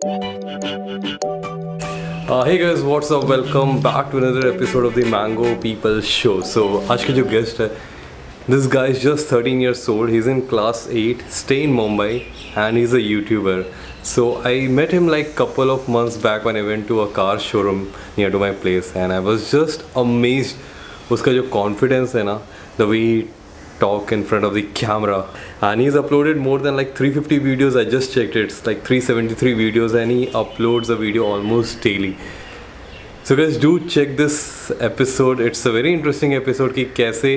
Hey guys, what's up? Welcome back to another episode of the Mango People Show. So, आज के जो guest है, this guy is just 13 years old. He's in class 8, stay in Mumbai, and he's a YouTuber. So I met him like couple of months back when I went to a car showroom near to my place, and I was just amazed. उसका जो confidence है ना, the way he talk in front of the camera, and he's uploaded more than like 350 videos. I just checked it, it's like 373 videos, and he uploads a video almost daily. So guys, do check this episode. It's a very interesting episode कि कैसे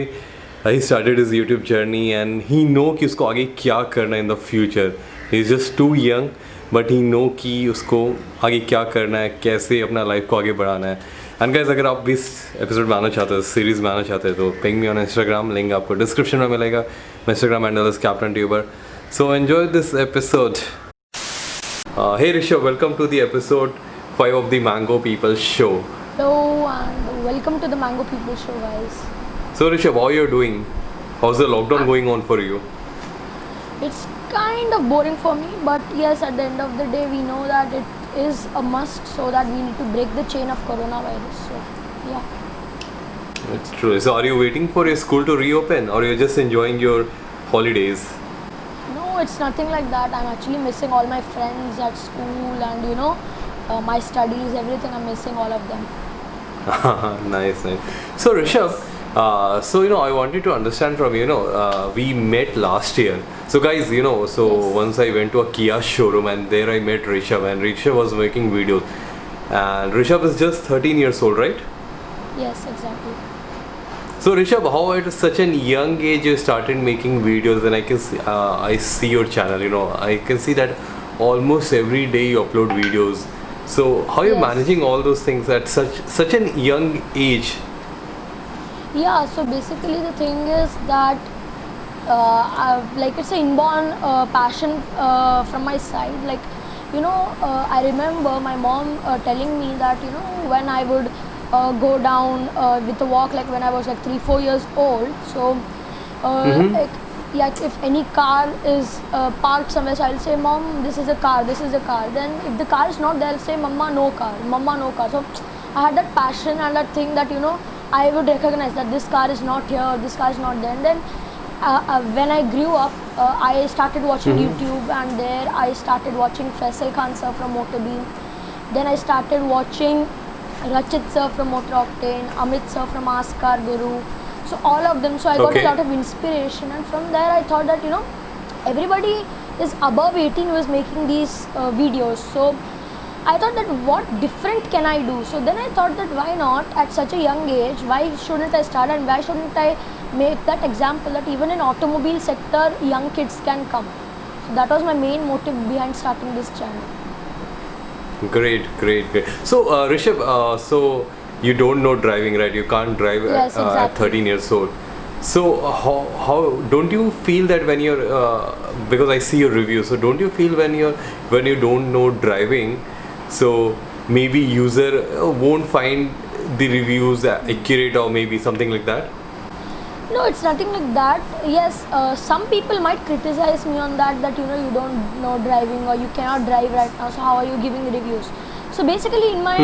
he started his YouTube journey and he know कि उसको आगे क्या करना in the future. He's just too young but he know कि उसको आगे क्या करना है, कैसे अपना लाइफ को आगे बढ़ाना है. एंड गाइस, अगर आप भी इस एपिसोड में आना चाहते हो, सीरीज़ में आना चाहते हो, तो ping me on Instagram, link आपको डिस्क्रिप्शन में मिलेगा. My Instagram handle is Captain Tuber. So enjoy this episode. Hey Rishabh, welcome to the episode 5 of the Mango People Show. Hello and welcome to the Mango People Show, guys. So Rishabh, how you're doing? How's the lockdown going on for you? It's kind of boring for me, but yes, at the end of the day, we know that it is a must, so that we need to break the chain of coronavirus. So, yeah. It's true. So are you waiting for your school to reopen, or you're just enjoying your holidays? No, it's nothing like that. I'm actually missing all my friends at school, and my studies, everything. I'm missing all of them. Nice. So Rishabh, I wanted to understand from you. We met last year. So guys, Yes. once I went to a Kia showroom and there I met Rishabh, and Rishabh was making videos. And Rishabh is just 13 years old, right? Yes, exactly. So Rishabh, how at such a young age you started making videos? And I see your channel. I can see that almost every day you upload videos. So how are you Yes. managing all those things at such an young age? Yeah, so basically the thing is that like it's an inborn passion from my side. Like, I remember my mom telling me that, when I would go down with a walk, like when I was like 3-4 years old. So like if any car is parked somewhere, so I'll say, Mom, this is a car, this is a car. Then if the car is not there, I'll say, Mama, no car, Mama, no car. So I had that passion and that thing that, I would recognize that this car is not here, this car is not there. And then when I grew up, I started watching YouTube, and there I started watching Faisal Khan sir from Motorbeam. Then I started watching Rachit sir from Motor Octane, Amit sir from Ask Car Guru. So all of them. So I got Okay. a lot of inspiration, and from there I thought that everybody is above 18 who is making these videos. So I thought that what different can I do? So then I thought that why not at such a young age? Why shouldn't I start, and why shouldn't I make that example that even in automobile sector young kids can come? So that was my main motive behind starting this channel. Great. So Rishabh, so you don't know driving, right? You can't drive Yes, at exactly. 13 years old. So how don't you feel that when you're because I see your reviews, so don't you feel when you don't know driving, so maybe user won't find the reviews accurate, or maybe something like that? No, it's nothing like that. Yes, some people might criticize me on that you don't know driving, or you cannot drive right now, so how are you giving reviews? So basically in my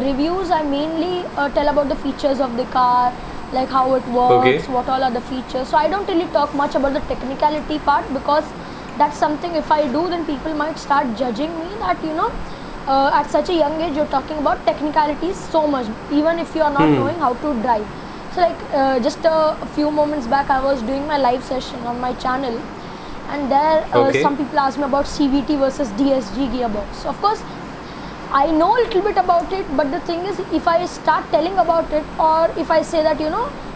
reviews I mainly tell about the features of the car, like how it works, Okay. what all are the features. So I don't really talk much about the technicality part, because that's something if I do, then people might start judging me that at such a young age you're talking about technicalities so much, even if you are not knowing how to drive. So like just a few moments back I was doing my live session on my channel, and there Okay. some people asked me about CVT versus DSG gearbox. So of course I know a little bit about it, but the thing is, if I start telling about it, or if I say that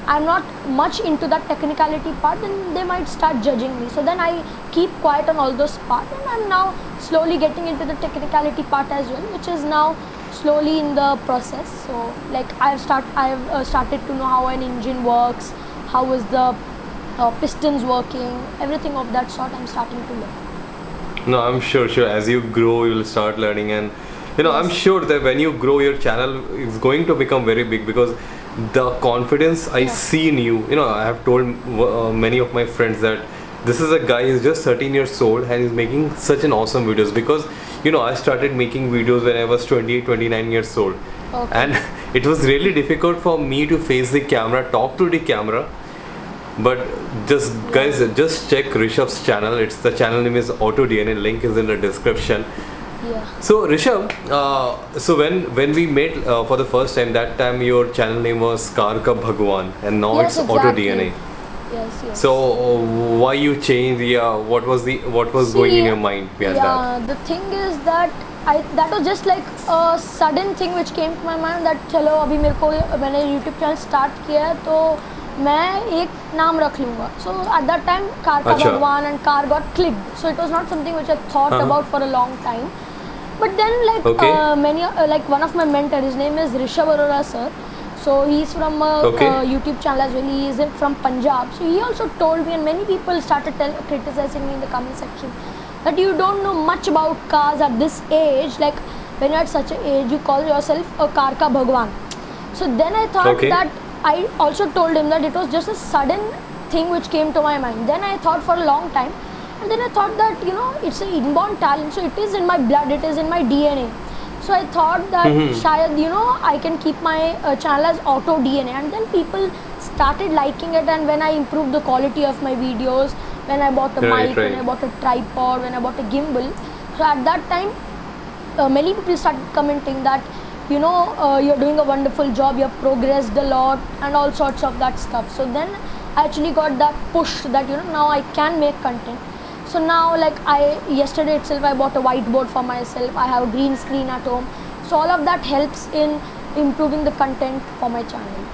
I'm not much into that technicality part, then they might start judging me. So then I keep quiet on all those parts, and I'm now slowly getting into the technicality part as well, which is now slowly in the process. So like I've started to know how an engine works, how is the pistons working, everything of that sort I'm starting to learn. No, I'm sure. As you grow, you will start learning, and I'm Yes. sure that when you grow, your channel is going to become very big, because the confidence I Yeah. see in you. I have told many of my friends that this is a guy who's just 13 years old and he's making such an awesome videos because I started making videos when I was 28, 29 years old. Okay. And it was really difficult for me to face the camera, talk to the camera. But just guys, just check Rishabh's channel. The channel name is Auto DNA. Link is in the description. Yeah. So Rishabh, so when we met for the first time, that time your channel name was Car Ka Bhagwan, and now Yes, it's Auto exactly. DNA. Yes. So why you changed? Yeah, what was going in your mind behind that? Yeah, the thing is that that was just like a sudden thing which came to my mind that चलो अभी मैंने YouTube channel start किया है तो मैं एक नाम रख लूँगा. So at that time Car Ka अच्छा. Bhagwan and car got clicked. So it was not something which I thought about for a long time. But then like Okay. like one of my mentors, his name is Rishabh Arora sir. So he's from a Okay. YouTube channel as well. He is from Punjab. So he also told me, and many people started criticizing me in the comment section that you don't know much about cars at this age. Like when you're at such an age, you call yourself a car ka bhagwan. So then I thought Okay. that I also told him that it was just a sudden thing which came to my mind. Then I thought for a long time, and then I thought that it's an inborn talent. So it is in my blood. It is in my DNA. So I thought that shayad, I can keep my channel as Auto DNA, and then people started liking it. And when I improved the quality of my videos, when I bought a mic, when I bought a tripod, when I bought a gimbal, so at that time many people started commenting that you're doing a wonderful job, you have progressed a lot and all sorts of that stuff. So then I actually got that push that now I can make content. So now like yesterday itself I bought a whiteboard for myself. I have a green screen at home. So all of that helps in improving the content for my channel.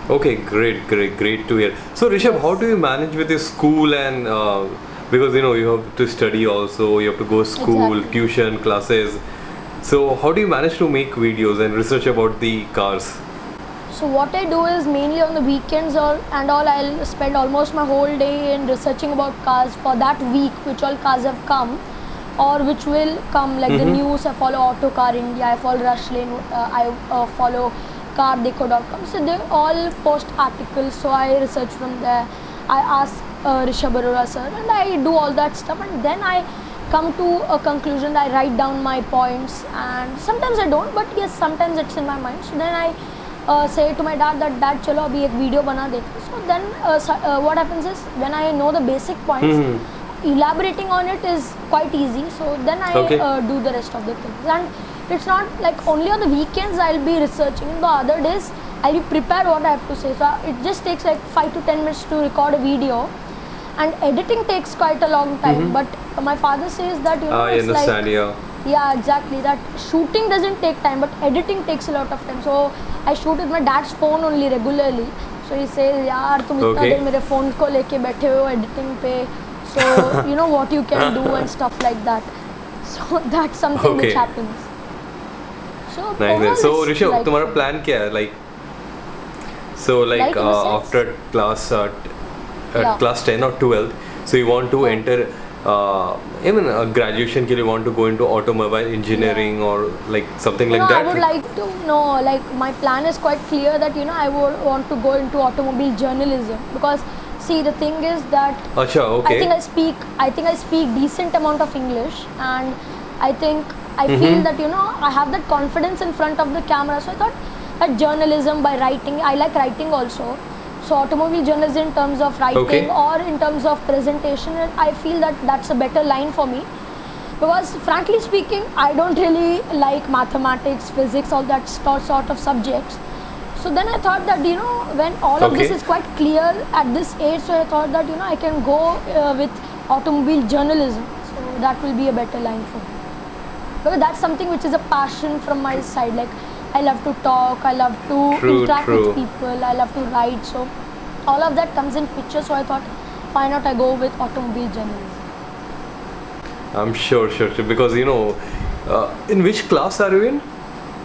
Okay, great to hear. So Rishabh, how do you manage with your school and because you have to study also, you have to go school, Exactly. tuition, classes. So how do you manage to make videos and research about the cars? So what I do is mainly on the weekends I'll spend almost my whole day in researching about cars for that week, which all cars have come or which will come, like the news. I follow Auto Car India, I follow Rushlane, I follow cardeko.com. So they all post articles, so I research from there. I ask Rishabh Arora sir and I do all that stuff, and then I come to a conclusion. I write down my points, and sometimes I don't, but yes, sometimes it's in my mind. So then I say to my dad that dad chalo abhi ek video bana dete. So then what happens is when I know the basic points, elaborating on it is quite easy. So then I do the rest of the things, and it's not like only on the weekends I'll be researching. The other days I'll be prepared what I have to say. So it just takes like 5 to 10 minutes to record a video, and editing takes quite a long time. But my father says that I it's understand, like, yeah, exactly, that shooting doesn't take time, but editing takes a lot of time. So I shoot with my dad's phone only regularly. So he says, यार तुम इतना देर मेरे phone को लेके बैठे हो editing पे, so you know what you can do and stuff like that. So that's something which happens. So nice. So Rishabh, तुम्हारा plan क्या है? Like after class class 10 or 12, so you want to enter even graduation के लिए want to go into automobile engineering or like something like that? I would like to know, like my plan is quite clear that I would want to go into automobile journalism, because see, the thing is that Achha, okay. I think I speak decent amount of English, and I feel that I have that confidence in front of the camera. So I thought that journalism by writing, I like writing also. So automobile journalism in terms of writing or in terms of presentation, I feel that that's a better line for me, because frankly speaking I don't really like mathematics, physics, all that sort of subjects. So then I thought that when all of this is quite clear at this age, so I thought that I can go with automobile journalism. So that will be a better line for me, because that's something which is a passion from my side. Like I love to talk, I love to interact with people, I love to write. So all of that comes in picture. So I thought, why not I go with automobile journalism? I'm sure, because in which class are you in?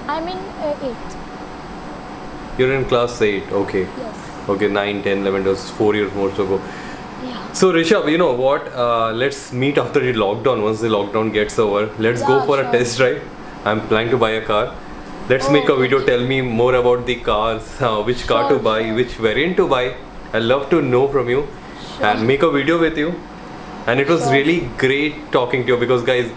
I'm in 8th. You're in class 8, okay. Yes. Okay, 9, 10, 11, that was 4 years more to go. Yeah. So Rishabh, you know what? Let's meet after the lockdown. Once the lockdown gets over, let's go for a test drive. I'm planning to buy a car. Let's make a video. Tell me more about the cars, which car to buy, which variant to buy. I'd love to know from you. and make a video with you. And it was Sure. really great talking to you because, guys,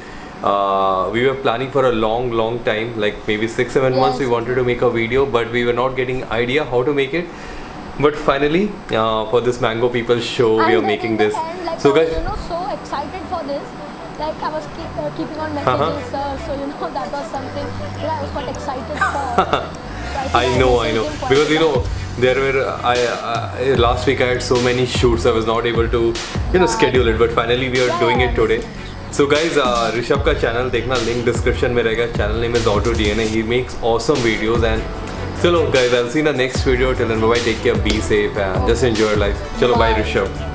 we were planning for a long time, like maybe 6-7 months. We Yes. wanted to make a video, but we were not getting idea how to make it. But finally, for this Mango People show, we And are then making in the this. end, like, So, I was, guys, so excited for this. Like I was keeping on messages, so that was something that I was quite excited for. So think I know. messaged him quite Because a lot. there were last week I had so many shoots, I was not able to schedule it. But finally we are Yeah, doing yeah, it today. So guys, Rishabh का channel देखना, link description में रहेगा. Channel name is Auto DNA. He makes awesome videos. And chalo guys, I'll see you in the next video. Till then, bye bye. Take care. Be safe and just enjoy your life. Chalo, bye Bye. Rishabh.